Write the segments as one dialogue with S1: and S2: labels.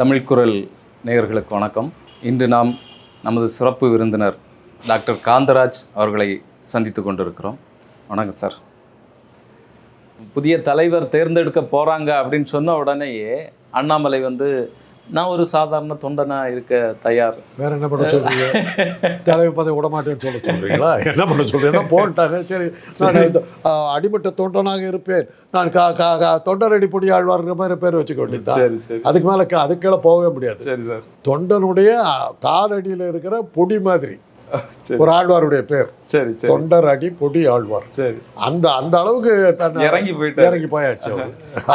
S1: தமிழ் குரல் நேயர்களுக்கு வணக்கம். இன்று நாம் நமது சிறப்பு விருந்தினர் டாக்டர் காந்தராஜ் அவர்களை சந்தித்து கொண்டிருக்கிறோம். வணக்கம் சார். புதிய தலைவர் தேர்ந்தெடுக்க போகிறாங்க அப்படின்னு சொன்ன உடனேயே அண்ணாமலை நான் ஒரு சாதாரண தொண்டனாக இருக்க தயார்.
S2: வேற என்ன பண்ண சொல்றீங்க? தலைவர் பதவி விடமாட்டேன்னு சொல்றீங்களா? என்ன பண்ண சொல்றீங்க? போட்டாங்க. சரி, நான் அடிமட்ட தொண்டனாக இருப்பேன், நான் தொண்டரடி பொடி ஆழ்வார்ங்கிற மாதிரி பேர் வச்சுக்க வேண்டியது. அதுக்கு மேலே அதுக்கீழே போகவே முடியாது.
S1: சரி சார்.
S2: தொண்டனுடைய காலடியில் இருக்கிற பொடி மாதிரி ஒரு ஆழ்வாருடைய பேர். சரி, தொண்டர் அடி பொடி ஆழ்வார். சரி, அந்த அந்த அளவுக்கு இறங்கி போயாச்சு.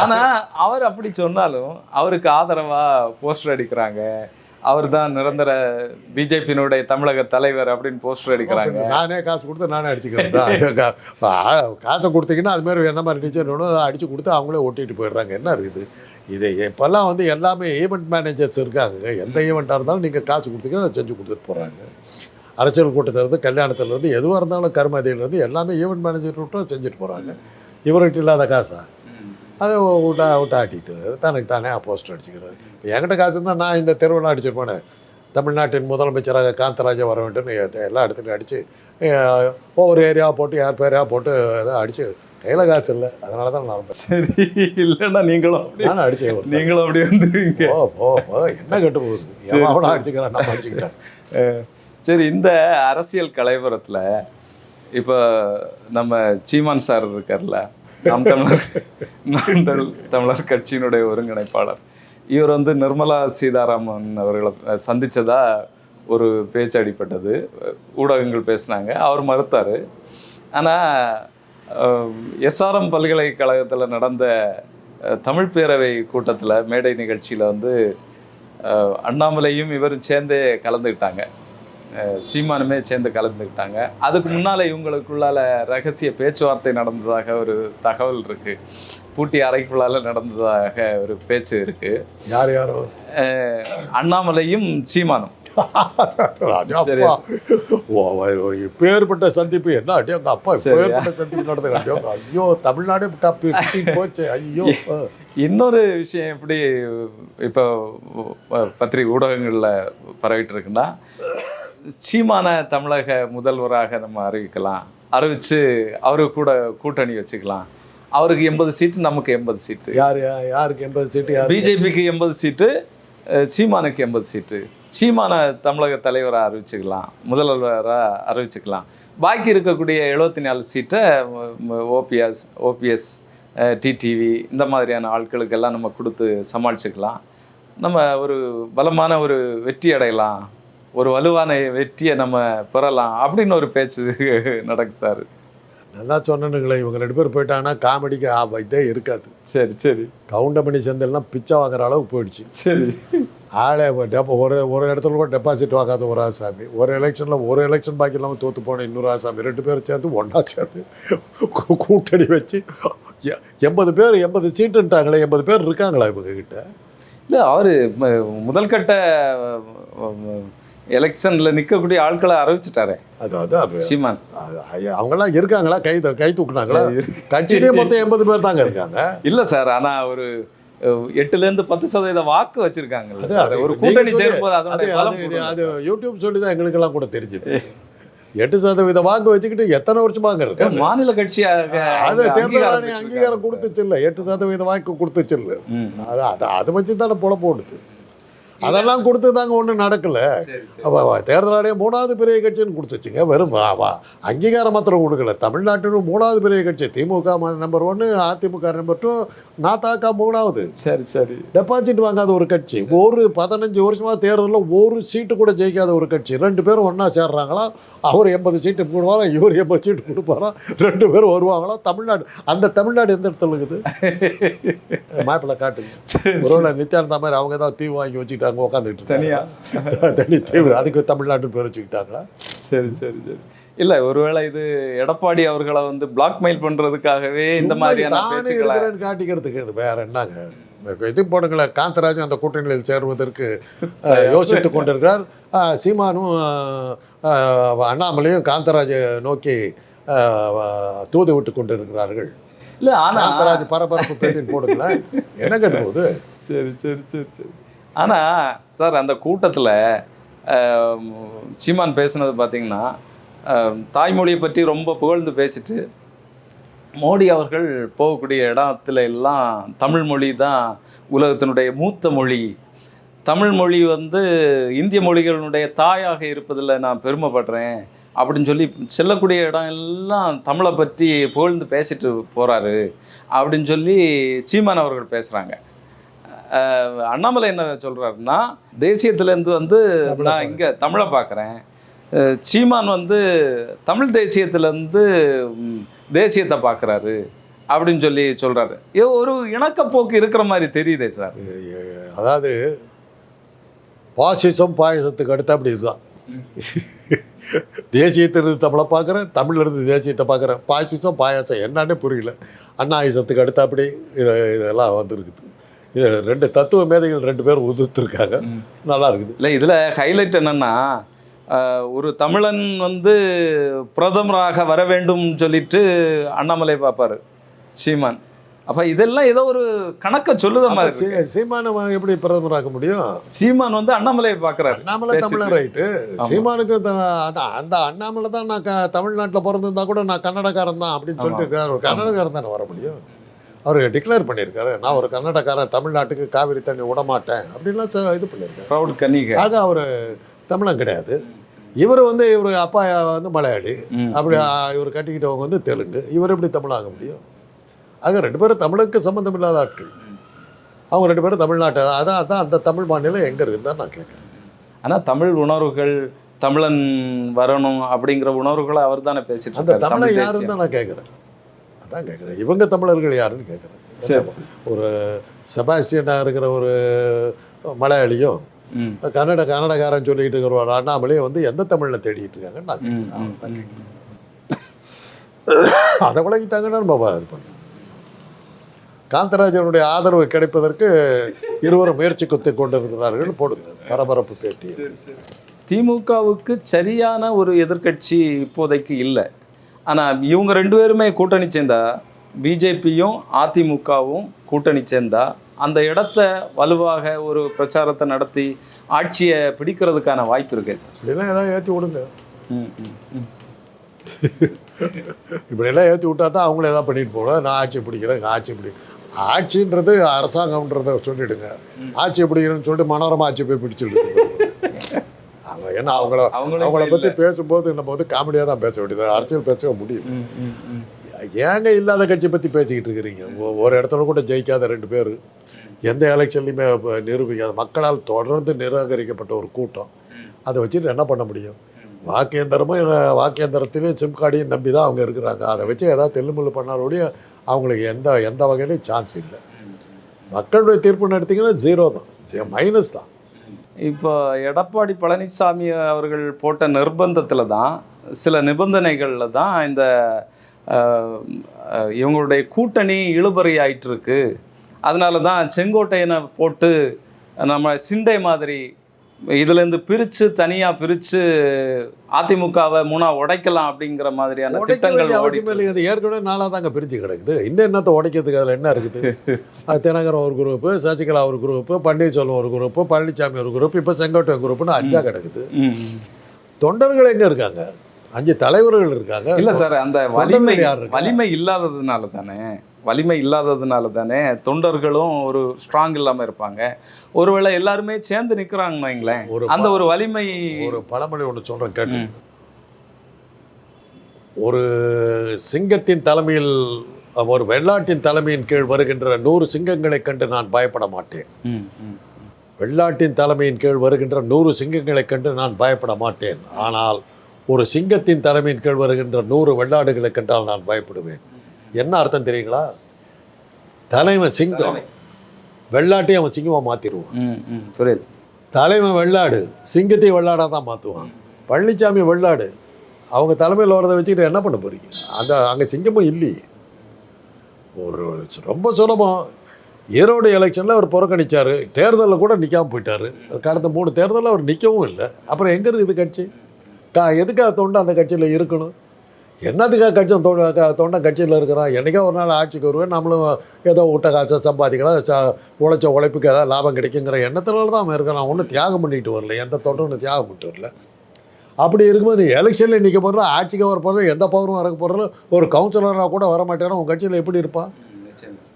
S1: ஆனா அவர் அப்படி சொன்னாலும் அவருக்கு ஆதரவா போஸ்டர் அடிக்கிறாங்க. அவர் தான் நிரந்தர பிஜேபியினுடைய தமிழக தலைவர் அப்படின்னு போஸ்டர் அடிக்கிறாங்க.
S2: நானே காசு கொடுத்து நானே அடிச்சுக்கிறேன். காசை கொடுத்தீங்கன்னா அது மாதிரி என்ன மாதிரி டீச்சர் அதை அடிச்சு கொடுத்து அவங்களே ஒட்டிட்டு போயிடுறாங்க. என்ன இருக்குது இது? இப்போல்லாம் எல்லாமே ஈவெண்ட் மேனேஜர்ஸ் இருக்காங்க. எந்த ஈவெண்ட்டாக இருந்தாலும் நீங்கள் காசு கொடுத்தீங்கன்னா செஞ்சு கொடுத்துட்டு போகிறாங்க. அரசியல் கூட்டத்திலேருந்து கல்யாணத்துலேருந்து எதுவாக இருந்தாலும் கருமதியிலேருந்து எல்லாமே ஈவெண்ட் மேனேஜர் விட்டு செஞ்சுட்டு போகிறாங்க. இவர்கிட்ட இல்லாத காசா அதை ஆட்டிட்டு தனக்கு தானே போஸ்டர் அடிச்சுக்கிறாரு. இப்போ என்கிட்ட காசு இருந்தால் நான் இந்த தெருவெல்லாம் அடிச்சிருப்பேனே. தமிழ்நாட்டின் முதலமைச்சராக காந்தராஜா வர வேண்டும்னு எல்லா இடத்துலையும் அடித்து ஒவ்வொரு ஏரியாவை போட்டு யார் பேரையாக போட்டு எதாவது அடித்து கையில் காசு இல்லை. அதனால தான் நான்
S1: சரி இல்லைன்னா நானும்
S2: அடிச்சேன்.
S1: நீங்களும் அப்படி வந்துருவீங்க.
S2: என்ன கெட்டு போகுது? எவ்வளோ அடிச்சுக்கிறேன், நம்ம அடிச்சுக்கிட்டேன்.
S1: சரி, இந்த அரசியல் கலைவரத்தில் இப்போ நம்ம சீமான் சார் இருக்கார்ல, நாம் தமிழர் கட்சியினுடைய ஒருங்கிணைப்பாளர், இவர் நிர்மலா சீதாராமன் அவர்களை சந்தித்ததா ஒரு பேச்சு அடிப்பட்டது. ஊடகங்கள் பேசினாங்க, அவர் மறுத்தார். ஆனால் எஸ்ஆர்எம் பல்கலைக்கழகத்தில் நடந்த தமிழ் பேரவை கூட்டத்தில் மேடை நிகழ்ச்சியில் அண்ணாமலையும் இவரும் சேர்ந்தே கலந்துக்கிட்டாங்க, சீமானுமே சேர்ந்து கலந்துக்கிட்டாங்க. அதுக்கு முன்னால் இவங்களுக்குள்ளால ரகசிய பேச்சுவார்த்தை நடந்ததாக ஒரு தகவல் இருக்குது. பூட்டி அறைக்குள்ளால நடந்ததாக ஒரு பேச்சு இருக்குது.
S2: யார் யாரோ?
S1: அண்ணாமலையும் சீமானும்.
S2: பேர்பட்ட சந்திப்பு என்ன அடியோ அப்பா பேர்பட்ட சந்திப்பு நடந்த ஐயோ தமிழ்நாடே போச்சு. ஐயோ,
S1: இன்னொரு விஷயம் எப்படி இப்போ பத்திரிகை ஊடகங்களில் பரவிட்டு இருக்குன்னா, சீமான தமிழக முதல்வராக நம்ம அறிவிச்சு அவரு கூட கூட்டணி வச்சுக்கலாம். அவருக்கு 80 சீட்டு, நமக்கு 80 சீட்டு.
S2: யாருக்கு 80 சீட்டு?
S1: பிஜேபிக்கு 80 சீட்டு, சீமானுக்கு 80 சீட்டு. சீமான தமிழக தலைவராக அறிவிச்சுக்கலாம், முதல்வராக அறிவிச்சுக்கலாம். பாக்கி இருக்கக்கூடிய 74 சீட்டை ஓபிஎஸ் டிடிவி இந்த மாதிரியான ஆட்களுக்கெல்லாம் நம்ம கொடுத்து சமாளிச்சுக்கலாம். நம்ம ஒரு பலமான ஒரு வெற்றி அடையலாம், ஒரு வலுவான வெற்றியை நம்ம பெறலாம் அப்படின்னு ஒரு பேச்சு நடக்கு சார்.
S2: நல்லா சொன்னனுங்களே, இவங்க 2 பேர் போயிட்டாங்கன்னா காமெடிக்கு இதே இருக்காது.
S1: சரி சரி.
S2: கவுண்டமணி செந்தில்லாம் பிச்சை வாங்குற அளவுக்கு போயிடுச்சு. சரி, ஆளே ஒரு இடத்துல கூட டெபாசிட் வாங்காத ஒரு ஆசாமி, ஒரு எலெக்ஷன் பாக்கி இல்லாமல் தோற்று போன இன்னொரு ஆசாமி, 2 பேரும் சேர்ந்து ஒன்றா சேர்ந்து கூட்டணி வச்சு 80 சீட்டுன்ட்டாங்களே. 80 பேர் இருக்காங்களா இவங்க கிட்ட?
S1: இல்லை, அவர் முதல் கட்ட எலெக்ஷனில் நிற்கக்கூடிய ஆட்களை அறிவிச்சிட்டாரே.
S2: அதாவது
S1: சீமான்
S2: அவங்கெல்லாம் இருக்காங்களா? கை தூக்குனாங்களா? கட்சியிலே மொத்தம் 80 பேர் தாங்க இருக்காங்க.
S1: இல்லை சார், ஆனால் ஒரு 8% 10% வாக்கு வச்சிருக்காங்க ஒரு கூட்டணி சேரும்போது.
S2: அது யூடியூப் சொல்லி தான் எங்களுக்கெல்லாம் கூட தெரிஞ்சுது. 8% வாக்கு வச்சுக்கிட்டு எத்தனை வருஷமாக இருக்கு
S1: மாநில கட்சியாக.
S2: அது தேர்தல் ஆணையம் அங்கீகாரம் கொடுத்துச்சு இல்லை, 8% வாக்கு கொடுத்துச்சு இல்லை. அதை வச்சு தானே போல போடுது. அதெல்லாம் கொடுத்து தாங்க ஒன்றும் நடக்கலை. தேர்தல் ஆணையம் 3வது பெரிய கட்சின்னு கொடுத்துச்சுங்க. வெறும் அங்கீகாரம் மாத்திரம் கொடுக்கல. தமிழ்நாட்டின் 3வது பெரிய கட்சி திமுக நம்பர் 1, அதிமுக நம்பர் 2, நாதாக்கா 3வது. சரி சரி. டெபாசிட் வாங்காத ஒரு கட்சி, ஒரு 15 வருஷமாக தேர்தலில் ஒரு சீட்டு கூட ஜெயிக்காத ஒரு கட்சி. 2 பேரும் ஒன்றா சேர்றாங்களா? அவர் 80 சீட்டு கொடுப்பாராம், இவர் 80 சீட்டு கொடுப்பாராம். 2 பேரும் வருவாங்களா? தமிழ்நாடு எந்த இடத்துல இருக்குது? மேப்பில் காட்டுங்க. ஒருவேளை நித்யானந்தா மாதிரி அவங்க தான் தீவு வாங்கி வச்சுக்கிட்டு அங்கே உட்காந்துக்கிட்டு தனி தீவு, அதுக்கு தமிழ்நாட்டு பேர் வச்சுக்கிட்டாங்களா?
S1: சரி சரி சரி. இல்லை, ஒருவேளை இது எடப்பாடி அவர்களை பிளாக்மெயில் பண்ணுறதுக்காகவே இந்த மாதிரியான பேச்சுக்களை
S2: காட்டிக்கிறதுக்கு இது வேற என்னங்க? இது போடுங்கள, காந்தராஜன் அந்த கூட்டணியில் சேருவதற்கு யோசித்து கொண்டிருக்கிறார். சீமானும் அண்ணாமலையும் காந்தராஜை நோக்கி தூது விட்டு கொண்டிருக்கிறார்கள்.
S1: இல்லை, ஆனால்
S2: காந்தராஜ் பரபரப்பு பேட்டின்னு போடுங்களேன், என்ன கேட்டு போகுது?
S1: சரி சரி சரி சரி. ஆனால் சார் அந்த கூட்டத்தில் சீமான் பேசுனது பார்த்தீங்கன்னா தாய்மொழியை பற்றி ரொம்ப புகழ்ந்து பேசிட்டு மோடி அவர்கள் போகக்கூடிய இடத்துல எல்லாம் தமிழ் மொழி தான் உலகத்தினுடைய மூத்த மொழி, தமிழ் மொழி வந்து இந்திய மொழிகளுடைய தாயாக இருப்பதில் நான் பெருமைப்படுறேன் அப்படின்னு சொல்லி செல்லக்கூடிய இடம் எல்லாம் தமிழை பற்றி புகழ்ந்து பேசிட்டு போகிறாரு அப்படின்னு சொல்லி சீமான் அவர்கள் பேசுகிறாங்க. அண்ணாமலை என்ன சொல்கிறாருன்னா, தேசியத்துலேருந்து வந்து நான் இங்கே தமிழை பார்க்குறேன், சீமான் வந்து தமிழ் தேசியத்துலேருந்து தேசியத்தை பார்க்குறாரு அப்படின்னு சொல்லி சொல்கிறாரு. ஒரு இணக்கப்போக்கு இருக்கிற மாதிரி தெரியுதே சார்.
S2: அதாவது பாசிசம் பாயசத்துக்கு அடுத்த அப்படி இதுதான். தேசியத்திலிருந்து தமிழை பார்க்குறேன், தமிழ்லேருந்து தேசியத்தை பார்க்குறேன். பாசிசம் பாயாசம் என்னன்னே புரியல. அண்ணாயுசத்துக்கு அடுத்த அப்படி இதெல்லாம் வந்துருக்குது. இது 2 தத்துவ மேதைகள் 2 பேரும் உதிர்த்துருக்காங்க. நல்லா இருக்குது.
S1: இல்லை, இதில் ஹைலைட் என்னென்னா, ஒரு தமிழன் வந்து பிரதமராக வர வேண்டும் சொல்லிட்டு அண்ணாமலை பார்ப்பார் சீமான். அப்போ இதெல்லாம் ஏதோ ஒரு கணக்கை சொல்லுத மாதிரி.
S2: சீமானை எப்படி பிரதமராக்க முடியும்?
S1: சீமான் வந்து அண்ணாமலையை பார்க்குறாரு.
S2: அண்ணாமலை தமிழர் ரைட்டு. சீமானுக்கு அந்த அண்ணாமலை தான் நான் தமிழ்நாட்டில் பிறந்திருந்தா கூட நான் கன்னடக்காரன் தான் அப்படின்னு சொல்லிட்டு இருக்காரு. ஒரு கன்னடக்காரன் தானே வர முடியும். அவர் டிக்ளேர் பண்ணியிருக்காரு, நான் ஒரு கன்னடக்காரன், தமிழ்நாட்டுக்கு காவிரி தண்ணி விடமாட்டேன் அப்படின்லாம் இது பண்ணியிருக்காரு.
S1: ப்ரௌட் கன்னிகை.
S2: ஆக அவர் தமிழன் கிடையாது. இவர் அப்பா வந்து மலையாளி, அப்படி இவர் கட்டிக்கிட்டவங்க வந்து தெலுங்கு. இவர் எப்படி தமிழாக முடியும்? ஆக 2 பேரும் தமிழுக்கு சம்மந்தம் இல்லாத ஆட்கள். அவங்க 2 பேரும் தமிழ்நாட்டை அதான் அந்த தமிழ் மாநிலம் எங்கே இருக்குன்னு தான் நான் கேட்குறேன்.
S1: ஆனால் தமிழ் உணர்வுகள், தமிழன் வரணும் அப்படிங்கிற உணர்வுகளை அவர் தானே பேசிட்டு
S2: அந்த தமிழை யாருன்னு தான் நான் கேட்குறேன். அதான் கேட்குறேன், இவங்க தமிழர்கள் யாருன்னு கேட்குறேன். ஒரு செபாஸ்டியனாக இருக்கிற ஒரு மலையாளியும் கன்னடக்காரன் சொல்லிக்கிட்டு இருக்கிற ஒரு அண்ணாமலையை வந்து எந்த தமிழில் தேடிட்டு இருக்காங்கன்னு நான் கேட்குறேன். அதை விளக்கிட்டாங்கன்னா நம்ம இது பண்ணோம். காந்தராஜனுடைய ஆதரவு கிடைப்பதற்கு இருவரும் முயற்சி குத்தி கொண்டிருக்கிறார்கள். போடுங்க பரபரப்பு பேட்டி.
S1: திமுகவுக்கு சரியான ஒரு எதிர்க்கட்சி இப்போதைக்கு இல்லை. ஆனால் இவங்க 2 பேருமே கூட்டணி சேர்ந்தா, பிஜேபியும் அதிமுகவும் கூட்டணி சேர்ந்தா அந்த இடத்த வலுவாக ஒரு பிரச்சாரத்தை நடத்தி ஆட்சியை பிடிக்கிறதுக்கான வாய்ப்பு இருக்கே சார்.
S2: இப்படிலாம் ஏதாவது ஏற்றி விடுங்க. இப்படியெல்லாம் ஏற்றி விட்டா தான் அவங்கள ஏதாவது பண்ணிட்டு போகணும். நான் ஆட்சி பிடிக்கிறேன், ஆட்சின்றது அரசாங்கம்ன்றதை சொல்லிவிடுங்க. ஆட்சியை பிடிக்கிறேன்னு சொல்லிட்டு மனோரமா ஆட்சி போய் பிடிச்சிட்டு ஏன்னா அவங்கள பற்றி பேசும்போது நம்ம வந்து காமெடியாக தான் பேச வேண்டியது, அரசியல் பேச முடியும். ஏங்க இல்லாத கட்சி பற்றி பேசிக்கிட்டு இருக்கிறீங்க? ஒரு இடத்துல கூட ஜெயிக்காத 2 பேர், எந்த எலெக்ஷன்லையுமே நிரூபிக்காத, மக்களால் தொடர்ந்து நிராகரிக்கப்பட்ட ஒரு கூட்டம். அதை வச்சுட்டு என்ன பண்ண முடியும்? வாக்கியந்திரத்திலையும் சிம் கார்டையும் நம்பி தான் அவங்க இருக்கிறாங்க. அதை வச்சு ஏதாவது தெல்லுமுள்ளு பண்ணாலோடைய அவங்களுக்கு எந்த வகையிலையும் சான்ஸ் இல்லை. மக்களுடைய தீர்ப்பு நடத்திங்கன்னா 0 தான், மைனஸ் தான்.
S1: இப்போ எடப்பாடி பழனிசாமி அவர்கள் போட்ட நிர்பந்தத்தில் தான், சில நிபந்தனைகளில் தான் இந்த இவங்களுடைய கூட்டணி இழுபறி ஆயிட்டு இருக்கு. அதனால தான் செங்கோட்டையனை போட்டு நம்ம சிண்டை மாதிரி இதுலேருந்து தனியாக பிரித்து அதிமுகவை 3 உடைக்கலாம் அப்படிங்கிற மாதிரியான திட்டங்கள்
S2: ஏற்கனவே 4 தாங்க பிரிஞ்சு கிடக்குது. இன்னும் என்னத்தை உடைக்கிறதுக்கு அதில் என்ன இருக்குது? தினகரன் ஒரு குரூப்பு, சசிகலா ஒரு குரூப்பு, பன்னீர்செல்வம் ஒரு குரூப்பு, பழனிசாமி ஒரு குரூப், இப்போ செங்கோட்டையன் குரூப்புன்னு 5 கிடக்குது. தொண்டர்கள் எங்கே இருக்காங்க? 5 தலைவர்கள் இருக்காங்க.
S1: இல்லை சார், அந்த வலிமை இல்லாததுனால தானே தொண்டர்களும் ஒரு ஸ்ட்ராங் இல்லாமல் இருப்பாங்க. ஒருவேளை எல்லாருமே சேர்ந்து நிற்கிறாங்கன்னு வைங்களேன், அந்த ஒரு வலிமை.
S2: ஒரு பழமொழி ஒன்று சொல்கிறேன் கேட்டு. ஒரு சிங்கத்தின் தலைமையில், ஒரு வெள்ளாட்டின் தலைமையின் கீழ் வருகின்ற 100 சிங்கங்களை கண்டு நான் பயப்பட மாட்டேன். வெள்ளாட்டின் தலைமையின் கீழ் வருகின்ற 100 சிங்கங்களை கண்டு நான் பயப்பட மாட்டேன். ஆனால் ஒரு சிங்கத்தின் தலைமையின் கீழ் வருகின்ற 100 வெள்ளாடுகளை கண்டால் நான் பயப்படுவேன். என்ன அர்த்தம் தெரியுங்களா? தலைமை சிங்கம், வெள்ளாட்டையும் அவன் சிங்கமாக மாற்றிடுவான்.
S1: புரியுது.
S2: தலைமை வெள்ளாடு, சிங்கத்தையும் வெள்ளாடாக தான் மாற்றுவான். பழனிசாமி வெள்ளாடு, அவங்க தலைமையில் வரதை வச்சுக்கிட்டு என்ன பண்ண போகிறீங்க? அங்கே சிங்கமும் இல்லையே. ஒரு ரொம்ப சுலபம். ஈரோடு எலெக்ஷனில் அவர் புறக்கணித்தார், தேர்தலில் கூட நிற்காமல் போயிட்டார். கடந்த 3 தேர்தலில் அவர் நிற்கவும் இல்லை. அப்புறம் எங்கே இருக்குது கட்சி? எதுக்காக தொண்டு அந்த கட்சியில் இருக்கணும்? என்னத்துக்காக கட்சி தொண்டை கட்சியில் இருக்கிறான், என்றைக்கோ ஒரு நாள் ஆட்சிக்கு வருவேன், நம்மளும் ஏதோ விட்ட காசை சம்பாதிக்கலாம், உழைச்ச உழைப்புக்கு ஏதாவது லாபம் கிடைக்குங்கிற எண்ணத்தினால தான் அவன் இருக்கிறான். ஒன்றும் தியாகம் பண்ணிட்டு வரல, எந்த தொண்டனும் தியாகம் பண்ணிட்டு வரல. அப்படி இருக்கும்போது எலெக்ஷனில் நிற்க போகிறல, ஆட்சிக்கு வர போகிறது, எந்த பவரும் வரக்க போகிறல, ஒரு கவுன்சிலராக கூட வர மாட்டேன்னா உங்கள் கட்சியில் எப்படி இருப்பான்?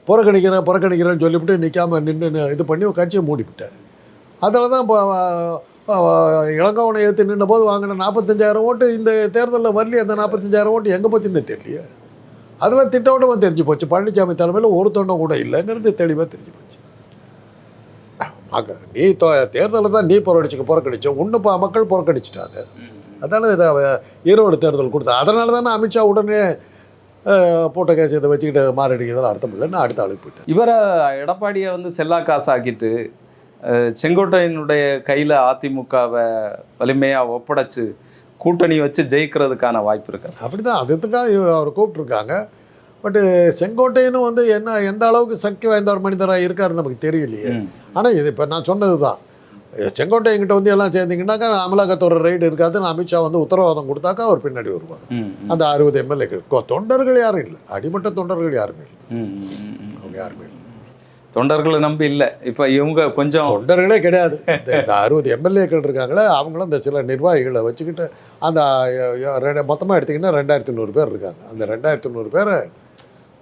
S2: புறக்கணிக்கிறேன்னு சொல்லிவிட்டு நிற்காமல் நின்று இது பண்ணி கட்சியை மூடிவிட்டேன். அதில் தான் இப்போ இளங்கோவனை ஏற்று நின்ற போது வாங்கின 45,000 ஓட்டு இந்த தேர்தலில் வரலி. அந்த 45,000 ஓட்டு எங்கே போச்சுன்னு தெரியலையே. அதெல்லாம் திட்டவட்டமாக தெரிஞ்சு போச்சு. பழனிசாமி தலைமையில் ஒரு தொண்டம் கூட இல்லைங்கிறது தெளிவாக தெரிஞ்சு போச்சு. நீ தேர்தலில் தான் நீ புறக்கணிச்ச ஒன்று மக்கள் புறக்கணிச்சிட்டாங்க. அதனால் இதை ஈரோடு தேர்தல் கொடுத்தா. அதனால தானே அமித்ஷா உடனே போட்ட கேஸ் இதை வச்சுக்கிட்டு மாறடிக்கிறதுல அர்த்தம் இல்லைன்னு அடுத்த ஆளுக்கு போயிட்டு
S1: இவரை எடப்பாடியை வந்து செல்லா காசாக்கிட்டு செங்கோட்டையனுடைய கையில் அதிமுகவை வலிமையாக ஒப்படைச்சு கூட்டணி வச்சு ஜெயிக்கிறதுக்கான வாய்ப்பு இருக்கா?
S2: அப்படி தான் அதுக்காக அவர் கூப்பிட்ருக்காங்க. பட்டு செங்கோட்டையனும் வந்து எந்த அளவுக்கு சக்தி வாய்ந்த ஒரு மனிதராக இருக்காருன்னு நமக்கு தெரியலையே. ஆனால் இது இப்போ நான் சொன்னது தான், செங்கோட்டையன்கிட்ட வந்து எல்லாம் சேர்ந்தீங்கன்னாக்கா அமலாக்கத்தோட ரைடு இருக்காதுன்னு அமித்ஷா வந்து உத்தரவாதம் கொடுத்தாக்கா அவர் பின்னாடி வருவார். அந்த 60 எம்எல்ஏக்கள் தொண்டர்கள் யாரும் இல்லை, அடிமட்ட தொண்டர்கள் யாருமே இல்லை, அவங்க யாருமே இல்லை.
S1: தொண்டர்களை நம்பி இல்லை. இப்போ இவங்க கொஞ்சம்
S2: தொண்டர்களே கிடையாது. இந்த 60 எம்எல்ஏக்கள் இருக்காங்களே, அவங்களும் இந்த சில நிர்வாகிகளை வச்சுக்கிட்டு அந்த மொத்தமாக எடுத்திங்கன்னா 2100 பேர் இருக்காங்க. அந்த 2100 பேரை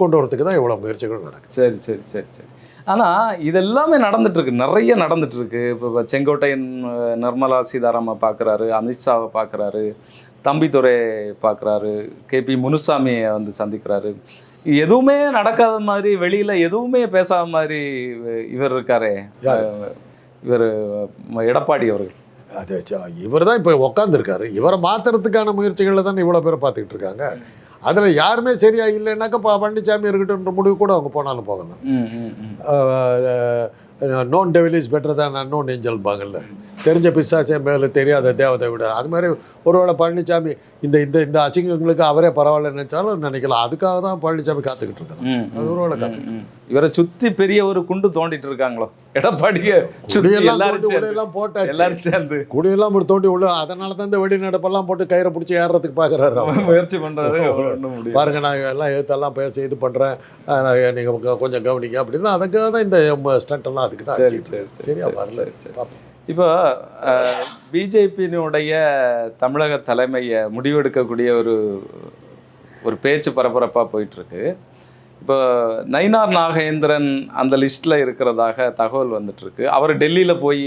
S2: கொண்டு வரதுக்கு தான் இவ்வளோ முயற்சிகள் நடக்குது.
S1: சரி சரி சரி சரி. ஆனால் இதெல்லாமே நடந்துட்டுருக்கு, நிறைய நடந்துட்டுருக்கு. இப்போ செங்கோட்டையன் நிர்மலா சீதாராமன் பார்க்குறாரு, அமித்ஷாவை பார்க்குறாரு, தம்பிதுரை பார்க்குறாரு, கேபி முனுசாமியை வந்து சந்திக்கிறாரு. எதுவுமே நடக்காத மாதிரி, வெளியில் எதுவுமே பேசாத மாதிரி இவர் இருக்காரே, இவர் எடப்பாடி அவர்கள்.
S2: அது இவர் தான் இப்போ உக்காந்துருக்காரு. இவரை மாற்றுறதுக்கான முயற்சிகளில் தானே இவ்வளோ பேரை பார்த்துக்கிட்டு இருக்காங்க. அதில் யாருமே சரியா இல்லைன்னாக்கா பழனிசாமி இருக்கட்டும்ன்ற முடிவு கூட அவங்க போனாலும் போகணும். நோன் டெவில் இஸ் பெட்டர் தான் அன்னோன் ஏஞ்சல் பாங்கல்ல, தெரிஞ்ச பிசாசே மேலே தெரியாத தேவதை விட. அது மாதிரி ஒருவேளை பழனிசாமி இந்த இந்த இந்த அசிங்கங்களுக்கு அவரே பரவாயில்ல நினைச்சாலும் நினைக்கலாம். அதுக்காக தான் பழனிசாமி காத்துக்கிட்டு இருக்காங்க. அது ஒருவேளை காத்து
S1: இவரை சுற்றி பெரிய ஒரு குண்டு தோண்டிட்டு இருக்காங்களோ எடப்பாடியை
S2: குடியெல்லாம் போட்டாச்சு,
S1: எல்லாரும் சேர்ந்து
S2: குடியெல்லாம் போட்டு தோண்டி விட. அதனால தான் இந்த வெடிநடப்பெல்லாம் போட்டு கயிறை பிடிச்சி ஏறுறதுக்கு பார்க்குறாரு,
S1: முயற்சி பண்ணுறாரு.
S2: பாருங்க நான் எல்லாம் எல்லாம் பேச இது பண்ணுறேன், நீங்கள் கொஞ்சம் கவனிங்க அப்படின்னா அதுக்காக தான் இந்த ஸ்டண்ட் எல்லாம் அதுக்கு தான். சரியா வரல.
S1: இப்போ பிஜேபியினுடைய தமிழக தலைமையை முடிவெடுக்கக்கூடிய ஒரு பேச்சு பரபரப்பாக போயிட்டுருக்கு. இப்போ நயினார் நாகேந்திரன் அந்த லிஸ்ட்டில் இருக்கிறதாக தகவல் வந்துட்டுருக்கு. அவர் டெல்லியில் போய்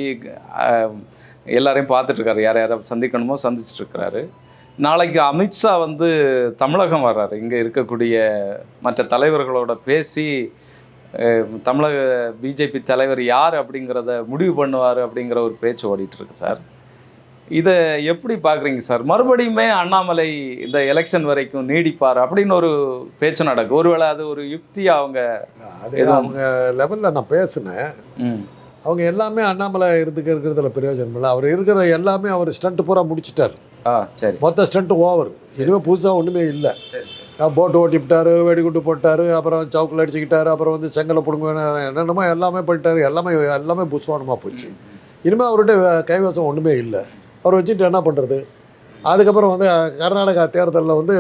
S1: எல்லாரையும் பார்த்துட்ருக்காரு, யார் யாரை சந்திக்கணுமோ சந்திச்சிட்ருக்கிறாரு. நாளைக்கு அமித்ஷா வந்து தமிழகம் வர்றாரு, இங்கே இருக்கக்கூடிய மற்ற தலைவர்களோட பேசி தமிழக பிஜேபி தலைவர் யார் அப்படிங்கிறத முடிவு பண்ணுவார் அப்படிங்கிற ஒரு பேச்சு ஓடிட்டுருக்கு சார். இதை எப்படி பார்க்குறீங்க சார்? மறுபடியுமே அண்ணாமலை இந்த எலெக்ஷன் வரைக்கும் நீடிப்பார் அப்படின்னு ஒரு பேச்சு நடக்கும். ஒருவேளை அது ஒரு யுக்தியாக அவங்க
S2: லெவலில் நான் பேசினேன். அவங்க எல்லாமே அண்ணாமலை இருக்கிறதுல பிரயோஜனம் இல்லை. அவர் இருக்கிற எல்லாமே அவர் ஸ்டண்ட் பூரா முடிச்சிட்டார்.
S1: சரி,
S2: மொத்த ஸ்டண்ட் ஓவர். இனிமேல் புதுசாக ஒன்றுமே இல்லை. போட்டு ஓட்டிவிட்டார், வெடிகுண்டு போட்டார், அப்புறம் சவுக்கில் அடிச்சுக்கிட்டார், அப்புறம் வந்து செங்கலை பிடுங்க என்னென்னமோ எல்லாமே பண்ணிட்டார். எல்லாமே புஷ்வானமாக போச்சு. இனிமேல் அவர்கிட்ட கைவசம் ஒன்றுமே இல்லை. அவர் வச்சுட்டு என்ன பண்ணுறது? அதுக்கப்புறம் வந்து கர்நாடகா தேர்தலில் வந்து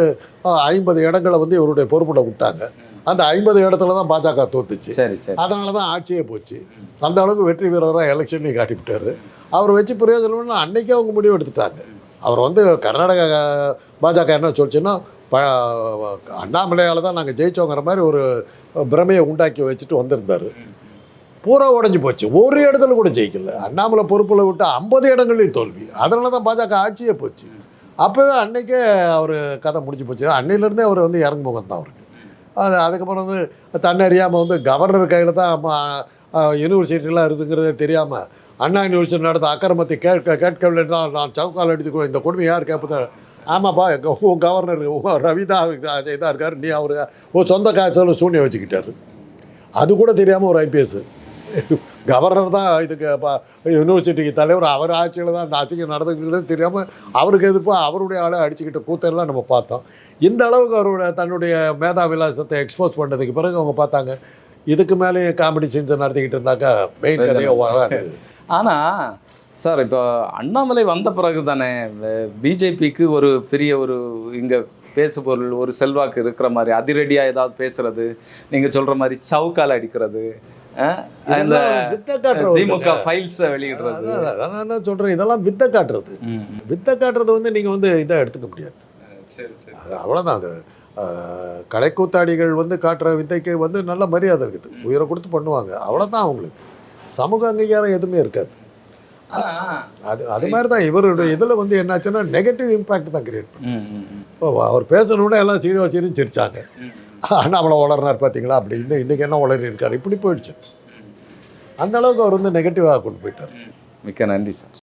S2: 50 இடங்களை வந்து இவருடைய பொறுப்பில் விட்டாங்க. அந்த 50 இடத்துல தான் பாஜக தோத்துச்சு. அதனால தான் ஆட்சியே போச்சு. அந்த அளவுக்கு வெற்றி வீரராக எலெக்ஷன்லையும் காட்டிவிட்டார். அவர் வச்சு பிரயோஜனம்னு அன்றைக்கே அவங்க முடிவு எடுத்துட்டாங்க. அவர் வந்து கர்நாடகா பாஜக என்ன சொல்லிச்சுன்னா அண்ணாமலையால் தான் நாங்கள் ஜெயிச்சோங்கிற மாதிரி ஒரு பிரமையை உண்டாக்கி வச்சுட்டு வந்திருந்தார். பூரா உடஞ்சி போச்சு. ஒரு இடத்துல கூட ஜெயிக்கல. அண்ணாமலை பொறுப்பில் விட்டு 50 இடங்கள்லையும் தோல்வி. அதனால தான் பாஜக ஆட்சியே போச்சு. அப்போவே அன்னைக்கே அவர் கதை முடிஞ்சு போச்சு. அன்னையிலேருந்தே அவர் வந்து இறங்கு முகம் தான் அவருக்கு. அதுக்கப்புறம் வந்து தன்னறியாமல் வந்து கவர்னர் கையில் தான் யூனிவர்சிட்டிலாம் இருக்குங்கிறதே தெரியாமல் அண்ணா யூனிவர்சிட்டி நடந்த அக்கிரமத்தை கேட்கவில்லை நான் சவுக்கால் எடுத்துக்கோ, இந்த கொடுமை யார் கேட்பதா? ஆமாப்பா, உன் கவர்னர் ரவி தான் இதாக இருக்கார், நீ அவர் ஒரு சொந்த காய்ச்சல் சூன்யம் வச்சுக்கிட்டாரு. அது கூட தெரியாமல் ஒரு ஐபிஎஸ் கவர்னர் தான் இதுக்கு யூனிவர்சிட்டிக்கு தலைவர், அவர் ஆட்சியில் தான் அந்த ஆட்சிக்கு நடந்துக்கிறது தெரியாமல் அவருக்கு எதிர்ப்பாக அவருடைய ஆளை அடிச்சுக்கிட்ட கூத்தெல்லாம் நம்ம பார்த்தோம். இந்த அளவுக்கு அவருடைய தன்னுடைய மேதா விலாசத்தை எக்ஸ்போஸ் பண்ணதுக்கு பிறகு அவங்க பார்த்தாங்க இதுக்கு மேலே காமெடி சீன்ஸை நடத்திக்கிட்டு இருந்தாக்கா மெயின் கதையை வராது.
S1: ஆனால் சார், இப்போ அண்ணாமலை வந்த பிறகு தானே பிஜேபிக்கு ஒரு பெரிய ஒரு இங்கே பேசுபொருள், ஒரு செல்வாக்கு இருக்கிற மாதிரி அதிரடியாக ஏதாவது பேசுறது, நீங்கள் சொல்கிற மாதிரி சவுக்கால் அடிக்கிறது, அந்த
S2: வித்தை காட்டுறது,
S1: திமுக ஃபைல்ஸை வெளியிடுறது.
S2: அதான் தான் சொல்கிறேன், இதெல்லாம் வித்தை காட்டுறது. வித்தை காட்டுறது வந்து நீங்கள் வந்து இதாக எடுத்துக்க முடியாது.
S1: சரி சரி.
S2: அது அவ்வளோதான். அது கலைக்கூத்தாடிகள் வந்து காட்டுற வித்தைக்கு வந்து நல்ல மரியாதை இருக்குது, உயிரை கொடுத்து பண்ணுவாங்க, அவ்வளோதான். அவங்களுக்கு சமூக அங்கீகாரம் எதுவுமே இருக்காது. அது மாதிரி தான் இவருடைய இதில் வந்து என்னாச்சுன்னா நெகட்டிவ் இம்பேக்ட் தான் கிரியேட் பண்ணும். அவர் பேசணுன்னா எல்லாம் சீரியஸும் சிரிச்சாங்க, அண்ணாமலை வளர்னார் பார்த்தீங்களா அப்படி, இன்றைக்கி என்ன வளரி இருக்கார், இப்படி போயிடுச்சு. அந்த அளவுக்கு அவர் வந்து நெகட்டிவாக கொண்டு போயிட்டார்.
S1: மிக்க நன்றி சார்.